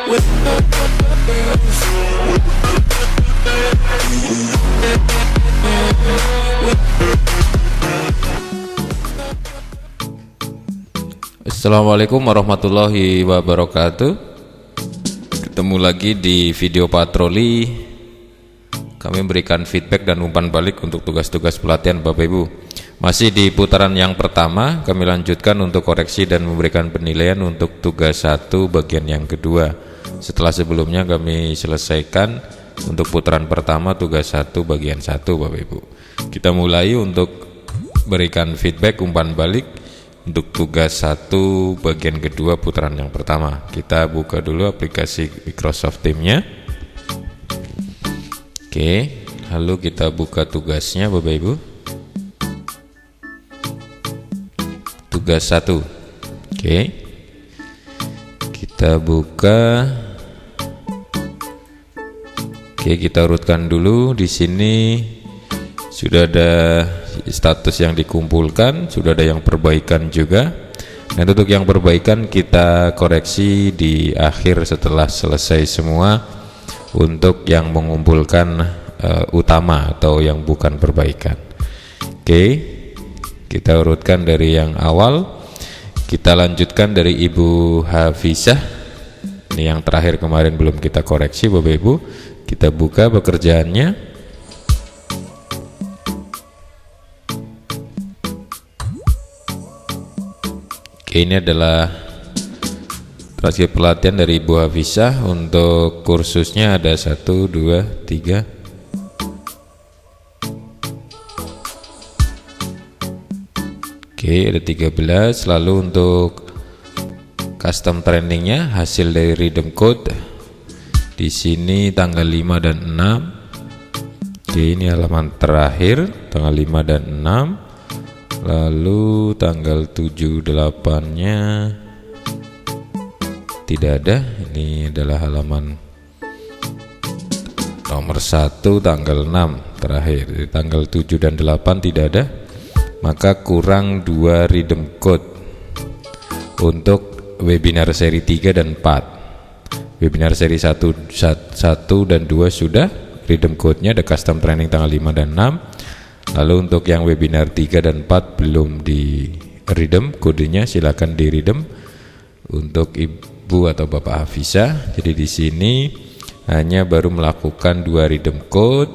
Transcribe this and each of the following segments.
Assalamualaikum warahmatullahi wabarakatuh. Ketemu lagi di video patroli. Kami memberikan feedback dan umpan balik untuk tugas-tugas pelatihan Bapak Ibu. Masih di putaran yang pertama, kami lanjutkan untuk koreksi dan memberikan penilaian untuk tugas 1 bagian yang kedua. Setelah sebelumnya kami selesaikan untuk putaran pertama tugas 1 bagian 1 Bapak Ibu. Kita mulai untuk berikan feedback umpan balik untuk tugas 1 bagian kedua putaran yang pertama. Kita buka dulu aplikasi Microsoft Teams-nya. Oke, lalu kita buka tugasnya Bapak Ibu. Tugas 1. Oke. Kita buka. Oke, kita urutkan dulu. Di sini sudah ada status yang dikumpulkan, sudah ada yang perbaikan juga. Dan untuk yang perbaikan kita koreksi di akhir setelah selesai semua untuk yang mengumpulkan utama atau yang bukan perbaikan. Oke, kita urutkan dari yang awal. Kita lanjutkan dari Ibu Hafizah. Ini yang terakhir kemarin belum kita koreksi Bapak Ibu. Kita buka pekerjaannya. Oke, ini adalah transkrip pelatihan dari Ibu Hafizah. Untuk kursusnya ada 1, 2, 3. Oke, ada 13. Lalu untuk custom trainingnya, hasil dari redeem code. Di sini tanggal 5 dan 6. Oke, ini halaman terakhir, tanggal 5 dan 6. Lalu tanggal 7, 8-nya tidak ada. Ini adalah halaman nomor 1 tanggal 6 terakhir. Jadi tanggal 7 dan 8 tidak ada. Maka kurang 2 redeem code untuk webinar seri 3 dan 4. Webinar seri 1 dan 2 sudah, redeem code-nya ada custom training tanggal 5 dan 6. Lalu untuk yang webinar 3 dan 4 belum di redeem kodenya, silakan di redeem untuk Ibu atau Bapak Hafizah. Jadi di sini hanya baru melakukan 2 redeem code.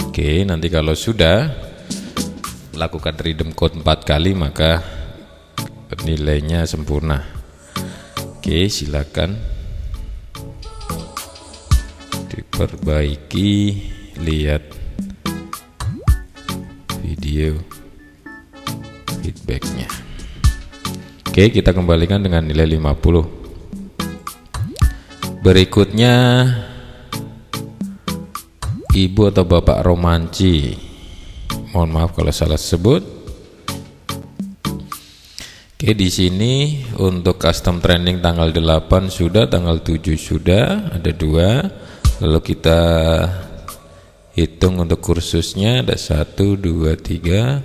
Oke, nanti kalau sudah melakukan redeem code 4 kali maka nilainya sempurna. Oke, silakan diperbaiki, lihat video feedbacknya. Oke, kita kembalikan dengan nilai 50. Berikutnya Ibu atau Bapak Romanci, mohon maaf kalau salah sebut. Oke, di sini untuk custom training tanggal 8 sudah, tanggal 7 sudah, ada 2. Lalu kita hitung untuk kursusnya ada 1, 2, 3.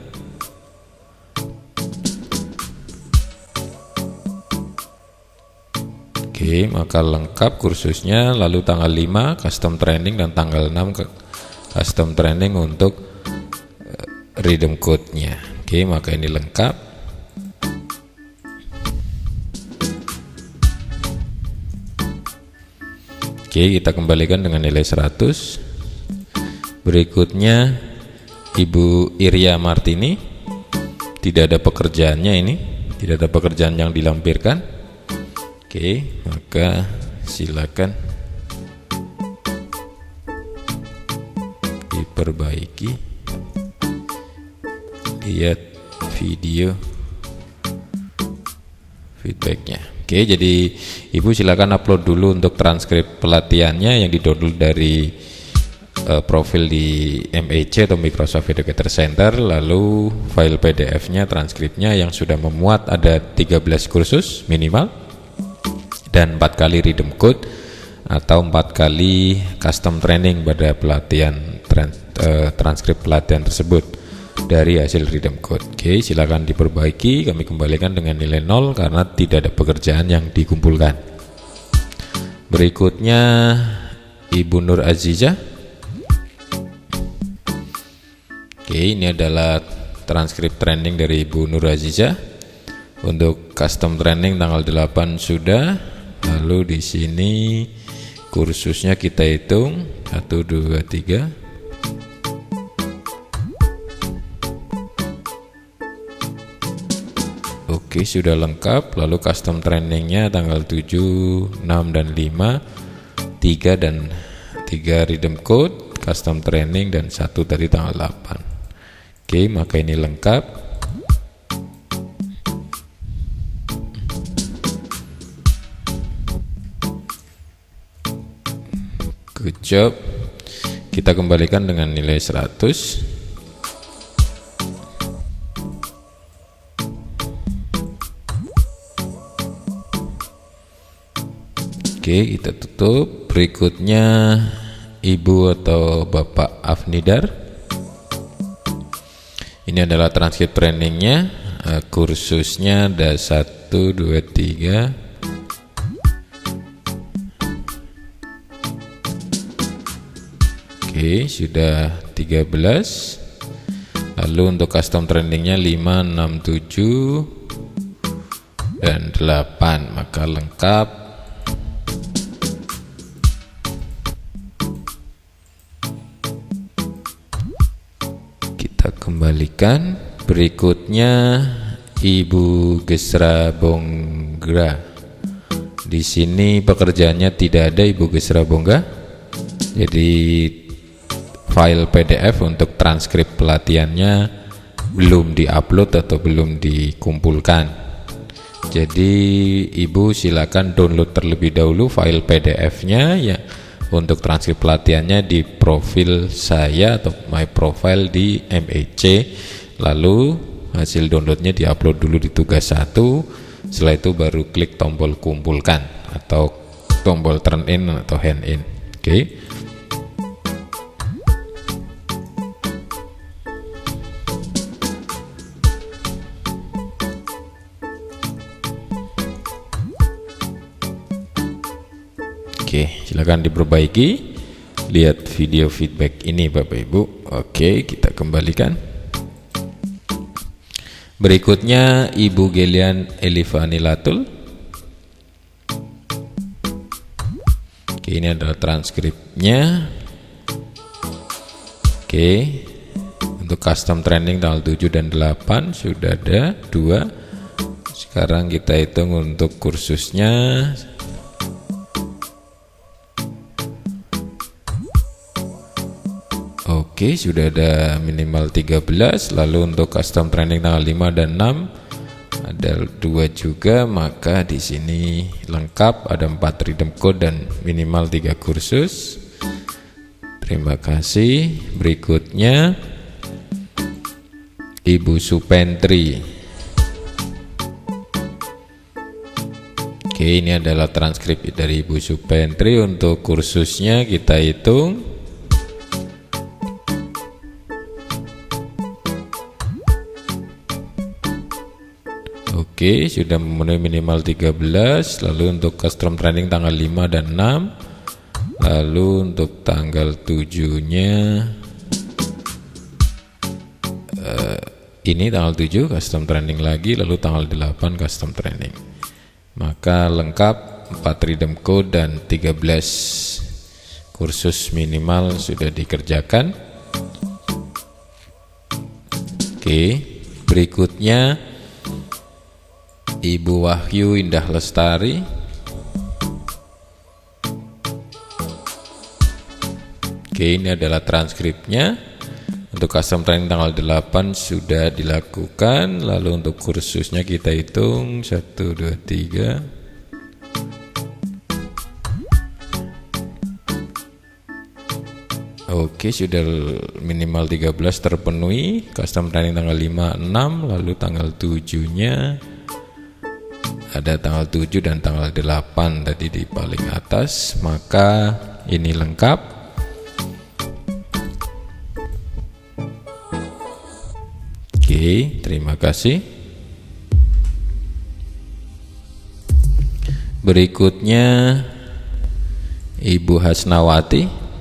Oke, maka lengkap kursusnya. Lalu tanggal 5 custom training dan tanggal 6 custom training untuk redeem code-nya. Oke, maka ini lengkap. Oke, kita kembalikan dengan nilai 100. Berikutnya Ibu Iria Martini, tidak ada pekerjaannya ini, tidak ada pekerjaan yang dilampirkan. Oke, maka silakan diperbaiki, lihat video feedbacknya. Oke, jadi Ibu silakan upload dulu untuk transkrip pelatihannya yang di-download dari profil di MEC atau Microsoft Educator Center. Lalu file PDF-nya, transkripnya yang sudah memuat ada 13 kursus minimal dan 4 kali redeem code atau 4 kali custom training pada pelatihan transkrip pelatihan tersebut dari hasil redeem code. Oke, silakan diperbaiki. Kami kembalikan dengan nilai 0 karena tidak ada pekerjaan yang dikumpulkan. Berikutnya Ibu Nur Azizah. Oke, ini adalah transkrip training dari Ibu Nur Azizah. Untuk custom training tanggal 8 sudah. Lalu di sini kursusnya kita hitung 1 2 3. Oke, sudah lengkap. Lalu custom trainingnya tanggal 7, 6 dan 5, 3 dan 3 rhythm code, custom training, dan 1 tadi tanggal 8. Oke, maka ini lengkap. Good job. Kita kembalikan dengan nilai 100. Oke, kita tutup. Berikutnya Ibu atau Bapak Afnidar. Ini adalah transkrip trainingnya. Kursusnya ada 1 2 3. Oke, sudah 13. Lalu untuk custom trainingnya 5 6 7 dan 8, maka lengkap. Kembalikan. Berikutnya Ibu Gesra Bonggra. Di sini pekerjaannya tidak ada Ibu Gesra Bongga. Jadi file PDF untuk transkrip pelatihannya belum diupload atau belum dikumpulkan. Jadi Ibu silakan download terlebih dahulu file PDF-nya ya. Untuk transkrip pelatihannya di profil saya atau my profile di MEC. Lalu hasil downloadnya diupload dulu di tugas 1. Setelah itu baru klik tombol kumpulkan atau tombol turn in atau hand in. Oke. Oke, silakan diperbaiki. Lihat video feedback ini Bapak Ibu. Oke, kita kembalikan. Berikutnya Ibu Gelian Elifani Latul. Oke, ini adalah transkripnya. Oke, untuk custom training tanggal 7 dan 8 sudah ada 2. Sekarang kita hitung untuk kursusnya. Oke, sudah ada minimal 13. Lalu untuk custom training tanggal 5 dan 6 ada 2 juga, maka di sini lengkap, ada 4 rhythm code dan minimal 3 kursus. Terima kasih. Berikutnya Ibu Supentri. Oke, ini adalah transkrip dari Ibu Supentri. Untuk kursusnya kita hitung. Oke, sudah memenuhi minimal 13. Lalu untuk custom training tanggal 5 dan 6. Lalu untuk tanggal 7-nya ini tanggal 7 custom training lagi. Lalu tanggal 8 custom training. Maka lengkap, 4 rhythm code dan 13 kursus minimal sudah dikerjakan. Oke, berikutnya Ibu Wahyu Indah Lestari. Oke, ini adalah transkripnya. Untuk custom training tanggal 8 sudah dilakukan. Lalu untuk kursusnya kita hitung 1 2 3. Oke, sudah minimal 13 terpenuhi. Custom training tanggal 5 6. Lalu tanggal 7-nya ada tanggal 7 dan tanggal 8 tadi di paling atas. Maka ini lengkap. Oke, terima kasih. Berikutnya Ibu Hasnawati.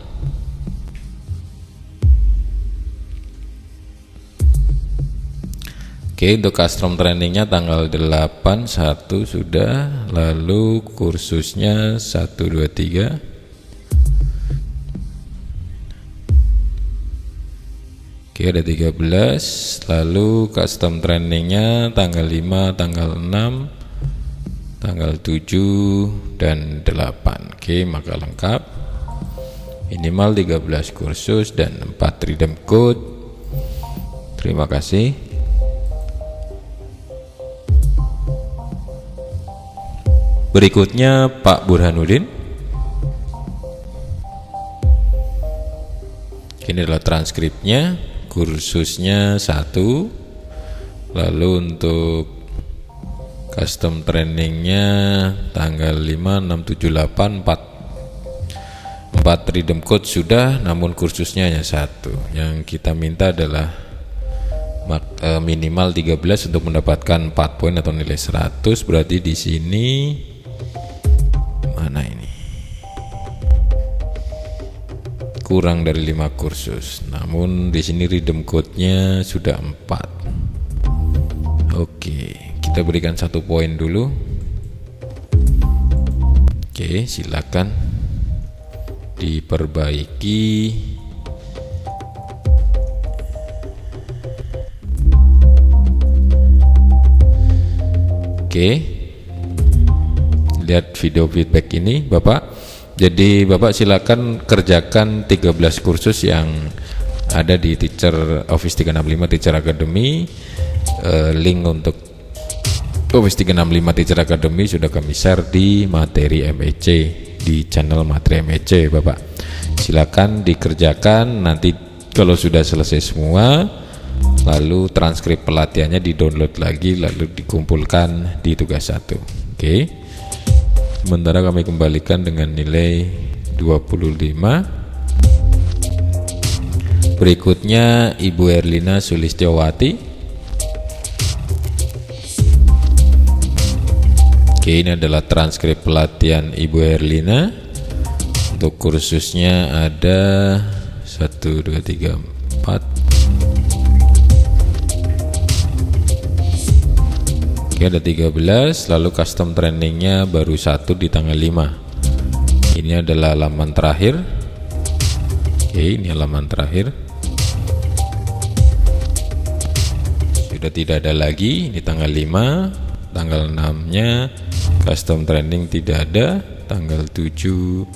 Oke, untuk custom trainingnya tanggal 8/1 sudah, lalu kursusnya 1, 2, 3. Oke, ada 13, lalu custom trainingnya tanggal 5, tanggal 6, tanggal 7, dan 8. Oke, maka lengkap. Minimal 13 kursus dan 4 redeem code. Terima kasih. Berikutnya Pak Burhanuddin. Ini adalah transkripnya, kursusnya 1. Lalu untuk custom trainingnya tanggal 5, 6, 7, 8, 4 redeem code sudah, namun kursusnya hanya 1. Yang kita minta adalah minimal 13 untuk mendapatkan 4 poin atau nilai 100. Berarti di sini mana ini? Kurang dari 5 kursus. Namun di sini redeem code-nya sudah 4. Oke, kita berikan 1 poin dulu. Oke, silakan diperbaiki. Oke, lihat video feedback ini Bapak. Jadi Bapak silakan kerjakan 13 kursus yang ada di Teacher Office 365 Teacher Academy. Link untuk Office 365 Teacher Academy sudah kami share di materi MEC, di channel materi MEC Bapak. Silakan dikerjakan, nanti kalau sudah selesai semua, lalu transkrip pelatihannya di-download lagi, lalu dikumpulkan di tugas 1. Oke. Sementara kami kembalikan dengan nilai 25. Berikutnya Ibu Erlina Sulistiowati. Oke, ini adalah transkrip pelatihan Ibu Erlina. Untuk kursusnya ada 1, 2, 3, 4. Oke, ada 13, lalu custom trainingnya baru 1 di tanggal 5. Ini adalah halaman terakhir. Oke, ini halaman terakhir. Sudah tidak ada lagi, ini tanggal 5. Tanggal 6-nya custom training tidak ada, tanggal 7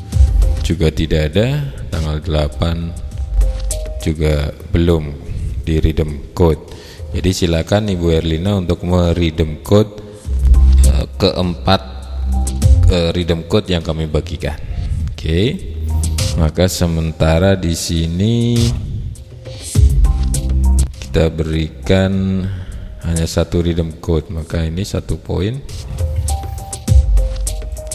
juga tidak ada, tanggal 8 juga belum di redeem code. Jadi silakan Ibu Erlina untuk meredeem code keempat redeem code yang kami bagikan. Oke. Maka sementara di sini kita berikan hanya 1 redeem code, maka ini 1 poin.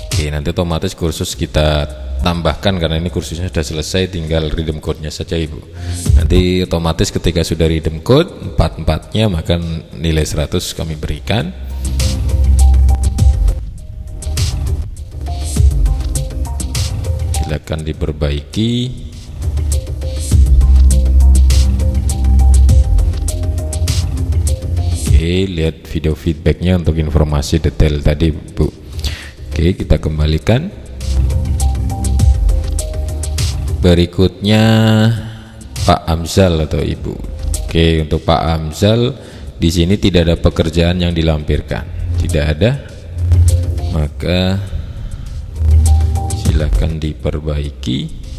Oke, nanti otomatis kursus kita tambahkan karena ini kursusnya sudah selesai, tinggal redeem code-nya saja Ibu. Nanti otomatis ketika sudah redeem code 4-4-nya maka nilai 100 kami berikan. Silakan diperbaiki. Oke, lihat video feedbacknya untuk informasi detail tadi Bu. Oke, kita kembalikan. Berikutnya Pak Amzal atau Ibu. Oke, untuk Pak Amzal di sini tidak ada pekerjaan yang dilampirkan, tidak ada. Maka silakan diperbaiki.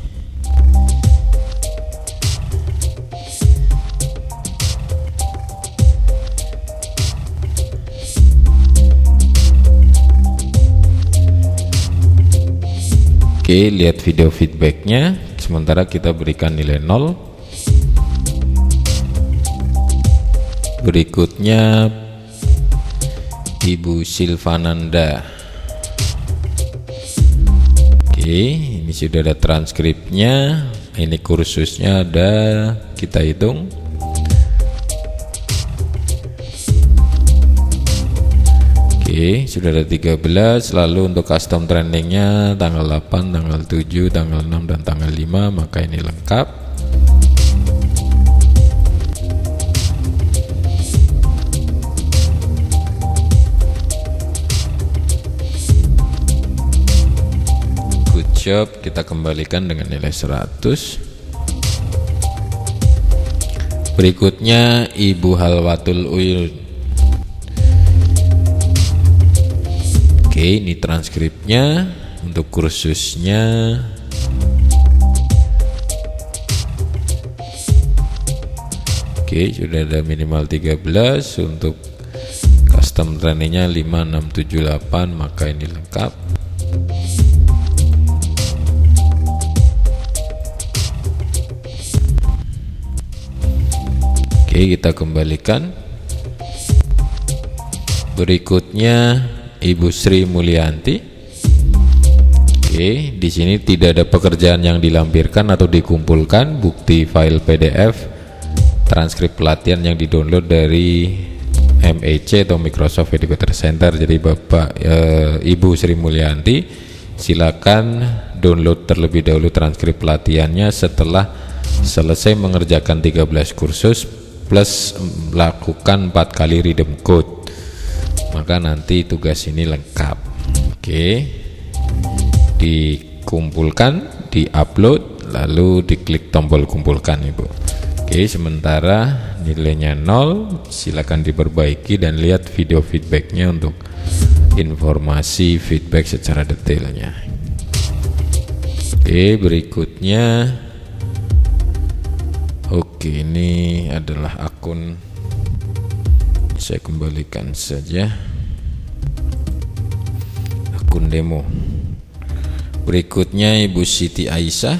Oke, lihat video feedbacknya. Sementara kita berikan nilai 0. Berikutnya Ibu Silvananda. Oke, ini sudah ada transkripnya. Ini kursusnya ada, kita hitung. Oke, sudah ada 13. Lalu untuk custom trainingnya tanggal 8, tanggal 7, tanggal 6, dan tanggal 5, maka ini lengkap. Good job, kita kembalikan dengan nilai 100. Berikutnya Ibu Halwatul Uyun. Oke, ini transkripnya untuk kursusnya. Oke, sudah ada minimal 13. Untuk custom trainingnya 5, 6, 7, 8, maka ini lengkap. Oke, kita kembalikan. Berikutnya Ibu Sri Mulyanti. Oke, di sini tidak ada pekerjaan yang dilampirkan atau dikumpulkan, bukti file PDF transkrip pelatihan yang didownload dari MEC atau Microsoft Educator Center. Jadi Ibu Sri Mulyanti, silakan download terlebih dahulu transkrip pelatihannya setelah selesai mengerjakan 13 kursus plus melakukan 4 kali redeem code, maka nanti tugas ini lengkap. Oke, dikumpulkan, diupload, lalu diklik tombol kumpulkan, Ibu. Oke, sementara nilainya 0, silakan diperbaiki dan lihat video feedbacknya untuk informasi feedback secara detailnya. Oke, berikutnya. Oke, ini adalah akun, saya kembalikan saja, akun demo. Berikutnya Ibu Siti Aisyah.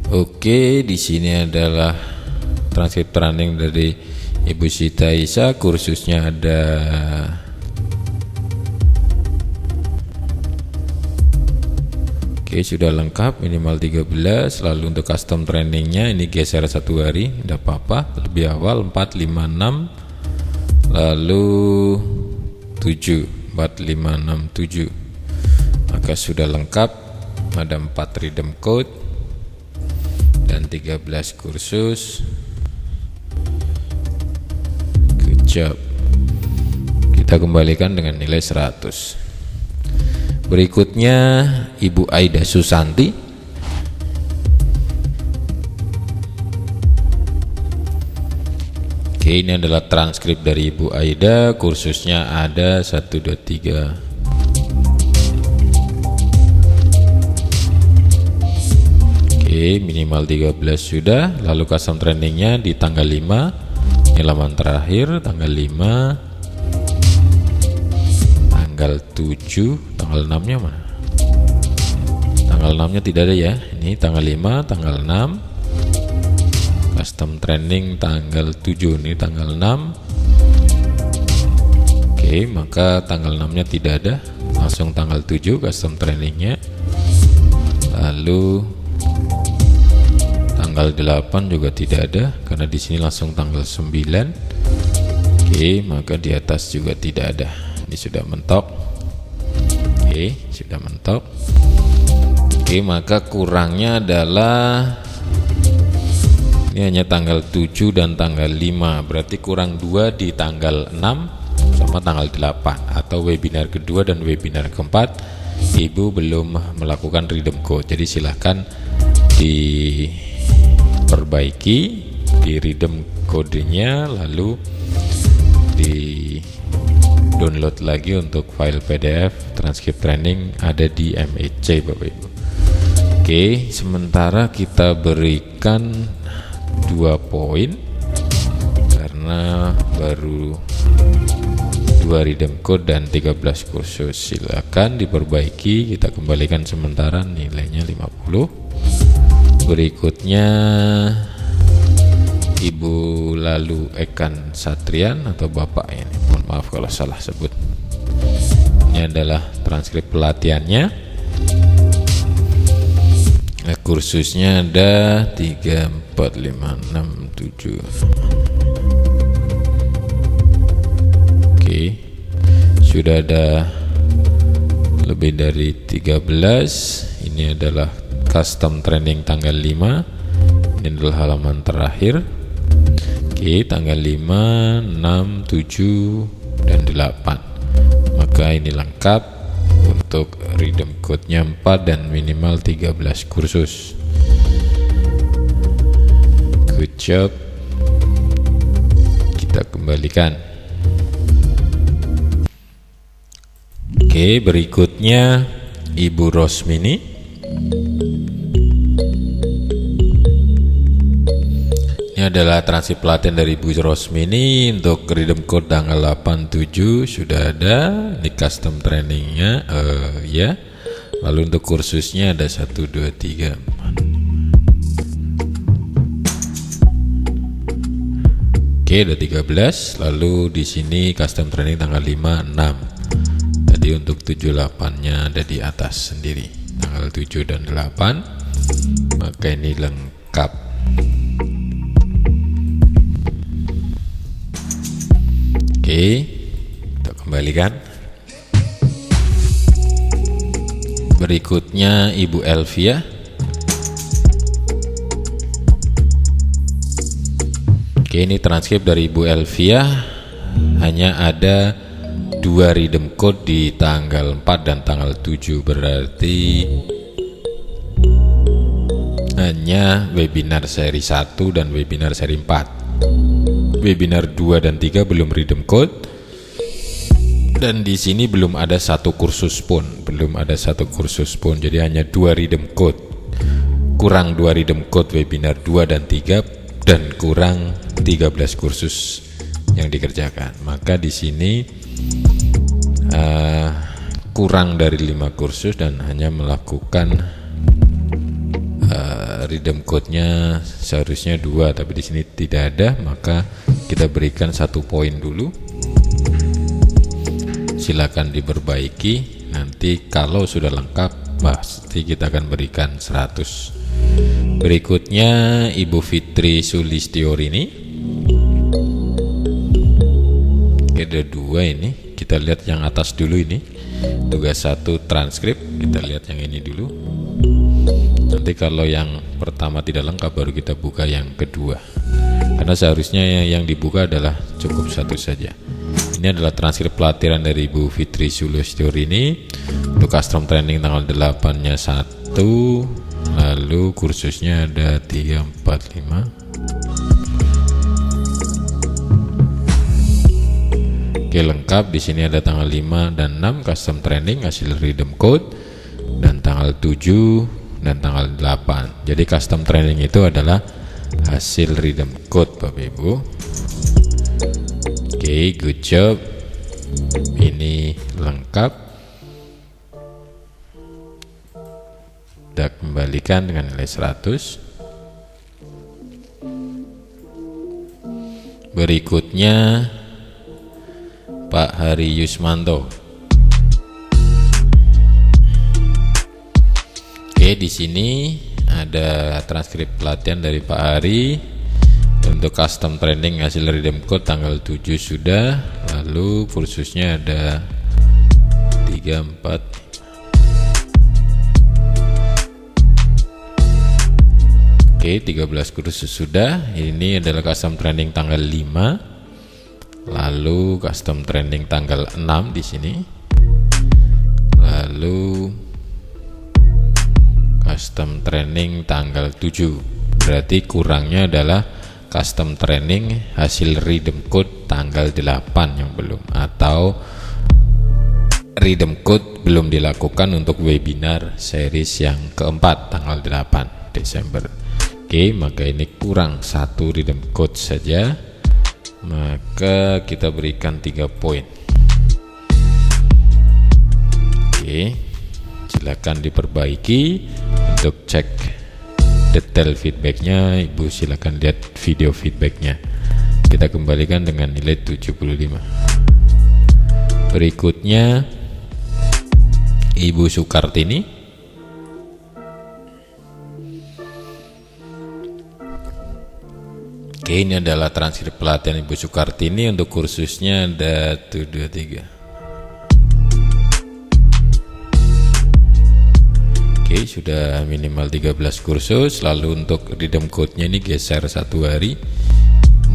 Oke, di sini adalah transkrip training dari Ibu Siti Aisyah. Kursusnya ada Oke, sudah lengkap, minimal 13. Lalu untuk custom trainingnya ini geser 1 hari, tidak apa-apa, lebih awal 4, 5, 6, lalu 7, 4, 5, 6, 7, maka sudah lengkap. Ada 4 redeem code dan 13 kursus. Good job. Kita kembalikan dengan nilai 100. Berikutnya Ibu Aida Susanti. Oke, ini adalah transkrip dari Ibu Aida. Kursusnya ada 1, 2, 3. Oke, minimal 13 sudah. Lalu custom trainingnya di tanggal 5. Ini laman terakhir, tanggal 5, tanggal 7, tanggal 6 nya mana? Tanggal 6 nya tidak ada ya. Ini tanggal 5, tanggal 6. Custom training tanggal 7, ini tanggal 6. Oke, maka tanggal 6 nya tidak ada. Langsung tanggal 7 custom trainingnya. Lalu tanggal 8 juga tidak ada karena di sini langsung tanggal 9. Oke, maka di atas juga tidak ada. Ini sudah mentok. Oke, sudah mentok. Oke, maka kurangnya adalah ini hanya tanggal 7 dan tanggal 5. Berarti kurang 2 di tanggal 6 sama tanggal 8. Atau webinar kedua dan webinar keempat Ibu belum melakukan redeem code. Jadi silahkan diperbaiki, di redeem kodenya, lalu di download lagi untuk file PDF transkrip training ada di MEC, Bapak Ibu. Oke, sementara kita berikan 2 poin karena baru 2 redeem code dan 13 kursus. Silakan diperbaiki, kita kembalikan sementara nilainya 50. Berikutnya Ibu Lalu Ekan Satrian atau Bapak ini, mohon maaf kalau salah sebut. Ini adalah transkrip pelatihannya. Nah, kursusnya ada 3, 4, 5, 6, 7. Oke, sudah ada lebih dari 13. Ini adalah custom training tanggal 5. Ini adalah halaman terakhir. Oke, tanggal 5, 6, 7, dan 8. Maka ini lengkap untuk rhythm code-nya 4 dan minimal 13 kursus. Good job. Kita kembalikan. Oke, berikutnya Ibu Rosmini. Ini adalah transkrip pelatihan dari Ibu Rosmini untuk rhythm code tanggal 8/7 sudah ada. Ini custom trainingnya ya. Lalu untuk kursusnya ada 1, 2, 3, 4. Oke, ada 13. Lalu di sini custom training tanggal 5, 6. Tadi untuk 7, 8-nya ada di atas sendiri. Tanggal 7 dan 8. Maka ini lengkap. Oke, kita kembalikan. Berikutnya Ibu Elvia. Oke, ini transkrip dari Ibu Elvia. Hanya ada 2 rhythm code di tanggal 4 dan tanggal 7. Berarti hanya webinar seri 1 dan webinar seri 4. Webinar 2 dan 3 belum rhythm code, dan di sini belum ada satu kursus pun, jadi hanya 2 rhythm code, kurang 2 rhythm code webinar 2 dan 3, dan kurang 13 kursus yang dikerjakan. Maka di sini kurang dari 5 kursus dan hanya melakukan rhythm code-nya seharusnya 2, tapi di sini tidak ada. Maka kita berikan 1 poin dulu. Silakan diperbaiki. Nanti kalau sudah lengkap pasti kita akan berikan 100. Berikutnya Ibu Fitri Sulistiyorini. Ada 2 ini. Kita lihat yang atas dulu ini. Tugas 1 transkrip. Kita lihat yang ini dulu. Nanti kalau yang pertama tidak lengkap baru kita buka yang kedua. Karena seharusnya yang dibuka adalah cukup 1 saja. Ini adalah transkrip pelatihan dari Ibu Fitri Sulistiyorini. Untuk custom training tanggal 8-nya 1. Lalu kursusnya ada 3, 4, 5. Oke, lengkap. Di sini ada tanggal 5 dan 6 custom training hasil rhythm code, dan tanggal 7 dan tanggal 8. Jadi custom training itu adalah hasil rhythm code, Bapak Ibu. Oke, good job. Ini lengkap. Kita kembalikan dengan nilai 100. Berikutnya Pak Hari Yusmanto. Oke, di sini ada transkrip pelatihan dari Pak Hari untuk custom training hasil rhythm code tanggal 7 sudah. Lalu kursusnya ada 3, 4. Oke, 13 kursus sudah. Ini adalah custom training tanggal 5. Lalu custom training tanggal 6 di sini. Lalu custom training tanggal 7. Berarti kurangnya adalah custom training hasil rhythm code tanggal 8 yang belum, atau rhythm code belum dilakukan untuk webinar series yang keempat tanggal 8 Desember. Oke, maka ini kurang 1 rhythm code saja. Maka kita berikan 3 poin. Oke, silakan diperbaiki. Untuk cek detail feedbacknya, Ibu silakan lihat video feedbacknya. Kita kembalikan dengan nilai 75. Berikutnya Ibu Sukartini. Oke, ini adalah transkrip pelatihan Ibu Sukartini. Untuk kursusnya ada 1, 2, 3. Oke, sudah minimal 13 kursus. Lalu untuk redeem code-nya ini geser 1 hari,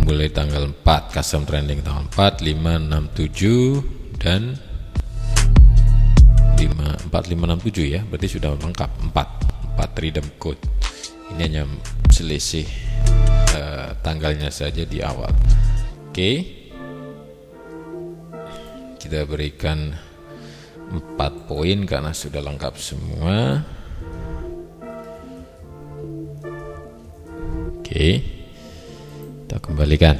mulai tanggal 4, custom training tanggal 4, 5, 6, 7 dan 4, 5, 6, 7 ya. Berarti sudah lengkap 4 redeem code. Ini hanya selisih tanggalnya saja di awal. Oke, kita berikan 4 poin karena sudah lengkap semua. Oke, kita kembalikan.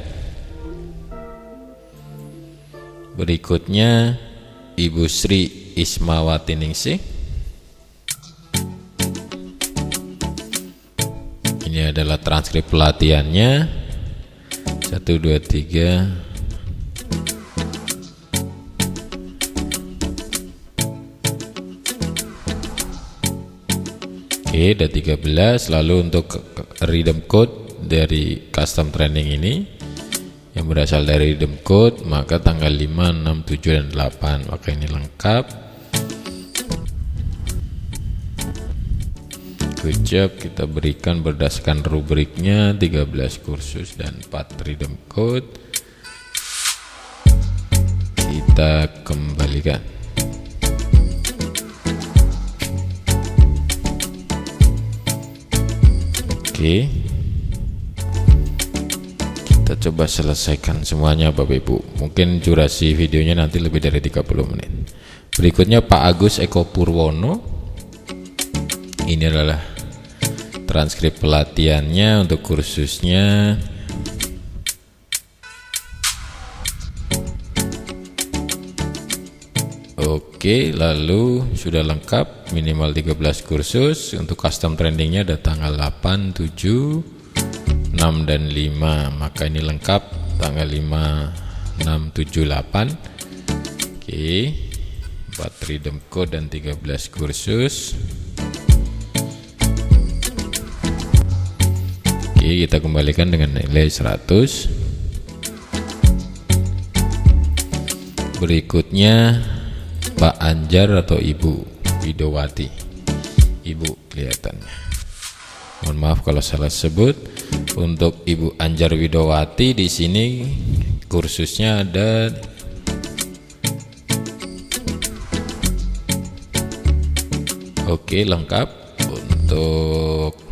Berikutnya Ibu Sri Ismawati Ningsih. Ini adalah transkrip pelatihannya. 1, 2, 3. Oke, ada 13. Lalu untuk redeem code dari custom training ini yang berasal dari redeem code, maka tanggal 5, 6, 7 dan 8. Maka ini lengkap. Good job, kita berikan berdasarkan rubriknya 13 kursus dan 4 redeem code. Kita kembalikan. Oke, kita coba selesaikan semuanya Bapak Ibu. Mungkin durasi videonya nanti lebih dari 30 menit. Berikutnya Pak Agus Eko Purwono. Ini adalah transkrip pelatihannya untuk kursusnya. Oke, lalu sudah lengkap minimal 13 kursus. Untuk custom trainingnya ada tanggal 8, 7, 6 dan 5. Maka ini lengkap tanggal 5, 6, 7, 8. Oke, 4 redeem code dan 13 kursus. Oke, kita kembalikan dengan nilai 100. Berikutnya Pak Anjar atau Ibu Widowati. Ibu kelihatannya. Mohon maaf kalau salah sebut. Untuk Ibu Anjar Widowati di sini kursusnya ada oke, lengkap. Untuk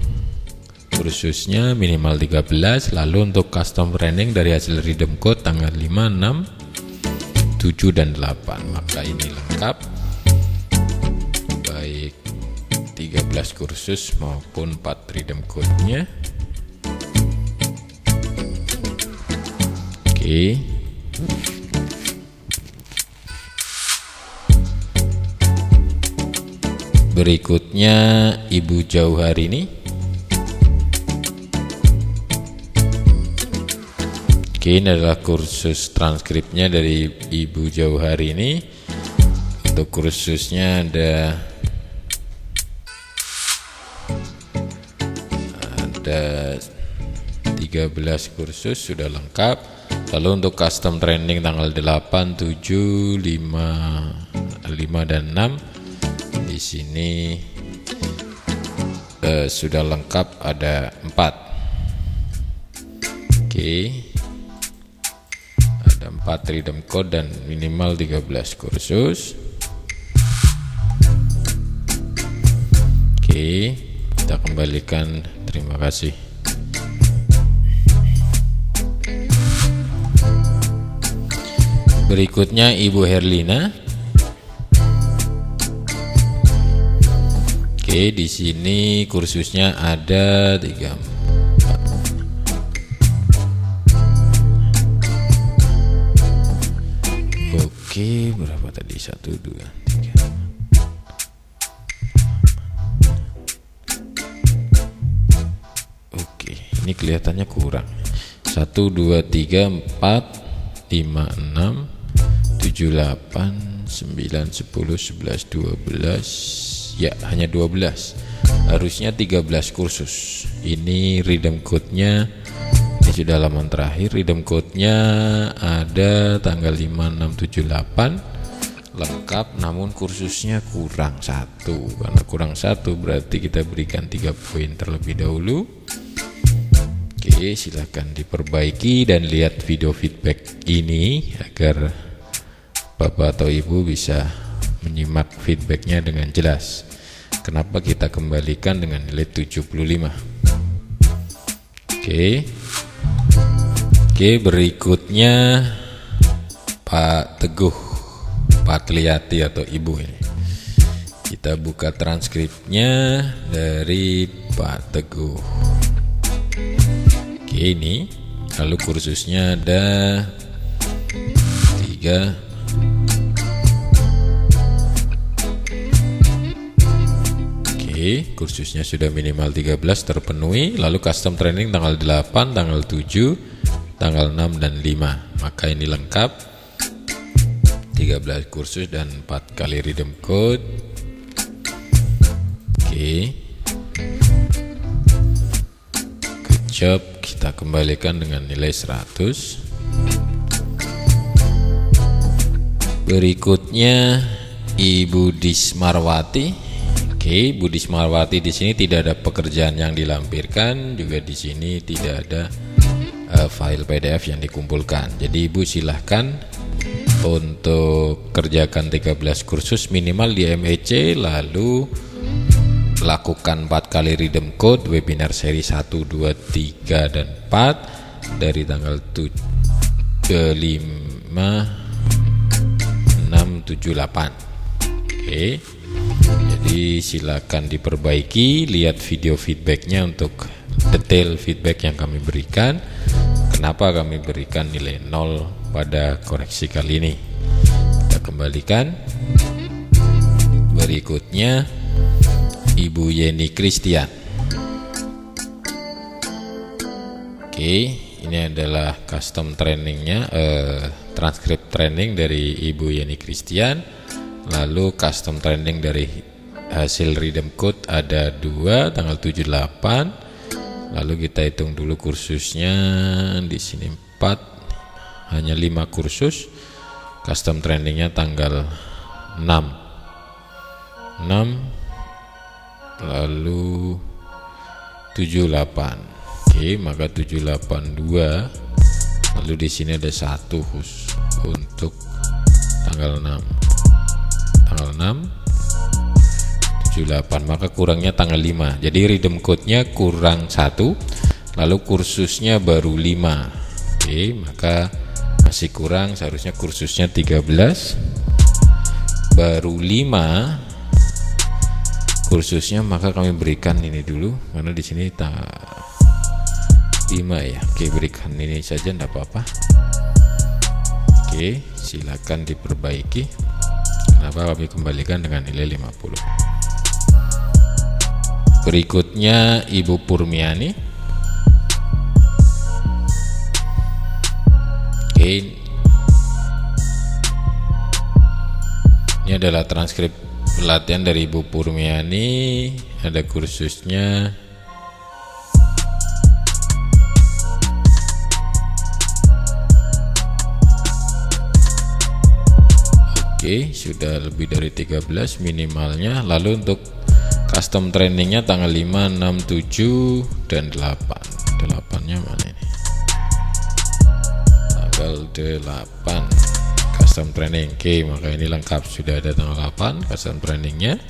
kursusnya minimal 13. Lalu untuk custom training dari hasil redeem code tanggal 5, 6, 7 dan 8. Maka ini lengkap, baik 13 kursus maupun 4 redeem code-nya. Oke, berikutnya Ibu Jauharini. Oke, ini adalah kursus transkripnya dari Ibu Jauharini. Untuk kursusnya ada 13 kursus sudah lengkap. Lalu untuk custom training tanggal 8, 7, 5 dan 6 di sini sudah lengkap, ada 4. Oke, 4 redeem code dan minimal 13 kursus. Oke, kita kembalikan. Terima kasih. Berikutnya Ibu Herlina. Oke, di sini kursusnya ada 3. Oke, berapa tadi? 1, 2, 3. Oke, ini kelihatannya kurang. 1, 2, 3, 4, 5, 6, 7, 8, 9, 10, 11, 12. Ya, hanya 12. Harusnya 13 kursus. Ini redeem code-nya sudah halaman terakhir. Redeem code-nya ada tanggal 5678 lengkap, namun kursusnya kurang 1. Karena kurang 1 berarti kita berikan 3 poin terlebih dahulu. Oke, silahkan diperbaiki dan lihat video feedback ini agar Bapak atau Ibu bisa menyimak feedbacknya dengan jelas. Kenapa kita kembalikan dengan nilai 75. Oke, berikutnya Pak Teguh Patliati atau Ibu ini. Kita buka transkripnya dari Pak Teguh. Oke, ini lalu kursusnya ada 3. Kursusnya sudah minimal 13 terpenuhi. Lalu custom training tanggal 8, tanggal 7, tanggal 6 dan 5. Maka ini lengkap, 13 kursus dan 4 kali redeem code. Oke, good job. Kita kembalikan dengan nilai 100. Berikutnya Ibu Dismarwati. Oke, Bu Dismarwati di sini tidak ada pekerjaan yang dilampirkan, juga di sini tidak ada file PDF yang dikumpulkan. Jadi Ibu silahkan untuk kerjakan 13 kursus minimal di MEC, lalu lakukan 4 kali redeem code webinar seri 1, 2, 3 dan 4 dari tanggal 5, 6, 7, 8. Oke. Jadi silakan diperbaiki, lihat video feedbacknya untuk detail feedback yang kami berikan. Kenapa kami berikan nilai 0 pada koreksi kali ini. Kita kembalikan. Berikutnya Ibu Yeni Christian. Oke, ini adalah custom trainingnya, transkrip training dari Ibu Yeni Christian. Lalu custom training dari hasil redeem code ada 2, tanggal 78. Lalu kita hitung dulu kursusnya, di sini 4, hanya 5 kursus. Custom trainingnya tanggal 6, lalu 78. Oke, maka 782. Lalu di sini ada 1 khusus untuk tanggal 6. Tanggal 6, 78, maka kurangnya tanggal 5. Jadi redeem code-nya kurang 1, lalu kursusnya baru 5. Oke, maka masih kurang, seharusnya kursusnya 13, baru 5 kursusnya, maka kami berikan ini dulu karena di sini 5 ya. Oke, berikan ini saja, enggak apa-apa. Oke, silakan diperbaiki. Kenapa kami kembalikan dengan nilai 50. Berikutnya Ibu Purmiani. Oke, ini adalah transkrip pelatihan dari Ibu Purmiani. Ada kursusnya. Oke, sudah lebih dari 13 minimalnya. Lalu untuk custom trainingnya tanggal 5, 6, 7 dan 8. 8-nya mana ini? Tanggal 8 custom training. Oke, maka ini lengkap, sudah ada tanggal 8 custom trainingnya.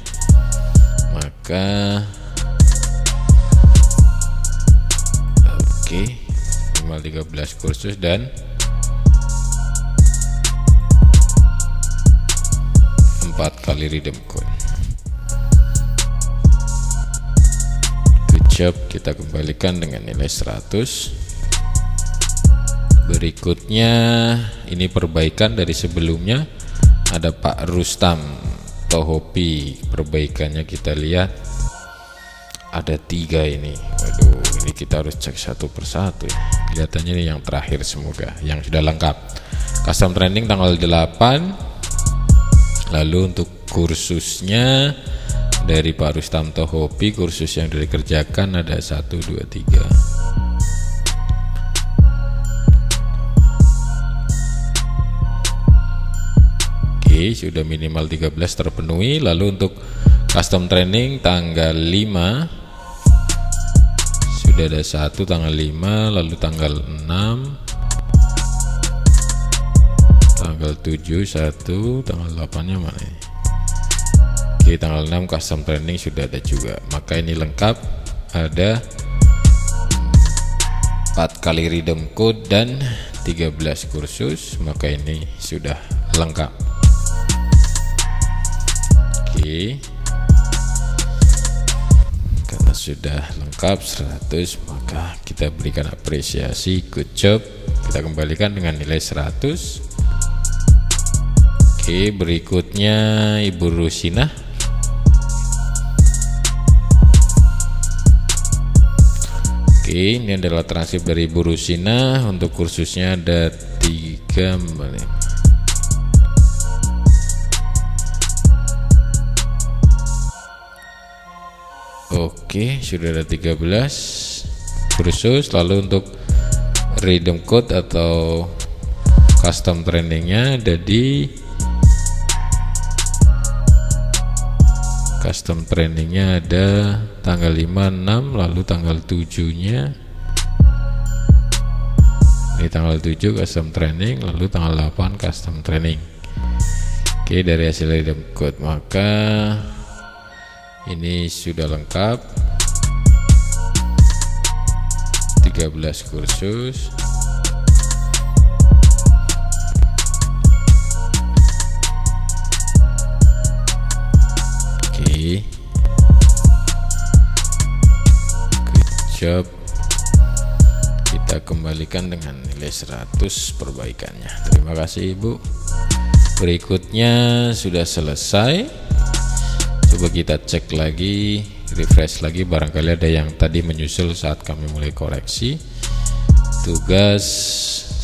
Maka oke, minimal 13 kursus dan 4 kali redeem code. Good job, kita kembalikan dengan nilai 100. Berikutnya ini perbaikan dari sebelumnya. Ada Pak Rustam Tohopi, perbaikannya kita lihat ada 3 ini. Waduh, ini kita harus cek satu persatu ya. Kelihatannya ini yang terakhir, semoga yang sudah lengkap. Custom training tanggal 8. Lalu untuk kursusnya dari Pak Rustam Tohopi, kursus yang dikerjakan ada 1, 2, 3. Oke, sudah minimal 13 terpenuhi. Lalu untuk custom training tanggal 5 sudah ada 1 tanggal 5, lalu tanggal 6, tanggal 7 1, tanggal 8 nya mana ini? Oke, tanggal 6 custom training sudah ada juga. Maka ini lengkap, ada 4 kali redeem code dan 13 kursus, maka ini sudah lengkap. Oke, karena sudah lengkap 100, maka kita berikan apresiasi, good job. Kita kembalikan dengan nilai 100. Oke, berikutnya Ibu Rusina. Oke, ini adalah transkrip dari Ibu Rusina. Untuk kursusnya ada 3 menit. Oke, sudah ada 13 kursus. Lalu untuk redeem code atau custom trainingnya ada di custom trainingnya ada tanggal 5, 6, lalu tanggal 7 nya ini tanggal 7 custom training, lalu tanggal 8 custom training. Oke, dari hasil redeem code, maka ini sudah lengkap 13 kursus. Good job. Kita kembalikan dengan nilai 100 perbaikannya. Terima kasih Ibu. Berikutnya sudah selesai. Coba kita cek lagi, refresh lagi, barangkali ada yang tadi menyusul saat kami mulai koreksi. Tugas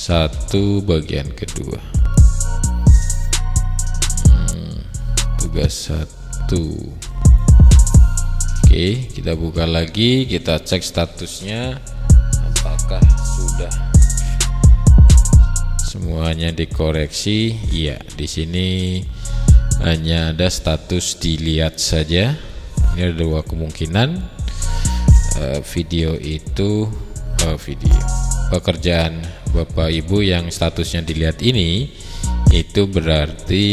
1 bagian kedua. Tugas 1. Oke, kita buka lagi, kita cek statusnya apakah sudah semuanya dikoreksi. Iya, di sini hanya ada status dilihat saja. Ini ada 2 kemungkinan. Video itu video pekerjaan Bapak Ibu yang statusnya dilihat ini itu berarti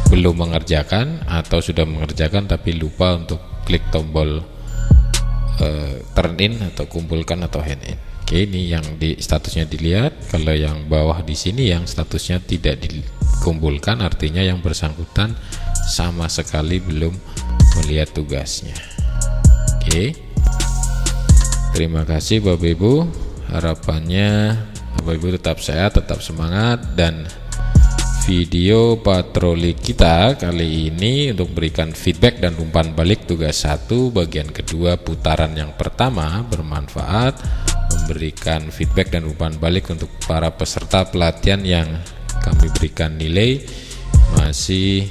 belum mengerjakan atau sudah mengerjakan tapi lupa untuk klik tombol turn in atau kumpulkan atau hand in. Oke, ini yang di statusnya dilihat. Kalau yang bawah di sini yang statusnya tidak dikumpulkan, artinya yang bersangkutan sama sekali belum melihat tugasnya. Oke, terima kasih Bapak Ibu. Harapannya Bapak Ibu tetap sehat, tetap semangat, dan video patroli kita kali ini untuk berikan feedback dan umpan balik tugas 1 bagian kedua putaran yang pertama bermanfaat, memberikan feedback dan umpan balik untuk para peserta pelatihan yang kami berikan nilai masih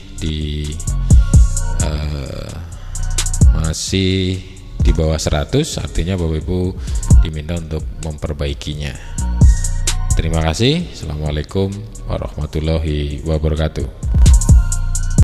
di bawah 100, artinya Bapak Ibu diminta untuk memperbaikinya. Terima kasih. Assalamualaikum warahmatullahi wabarakatuh.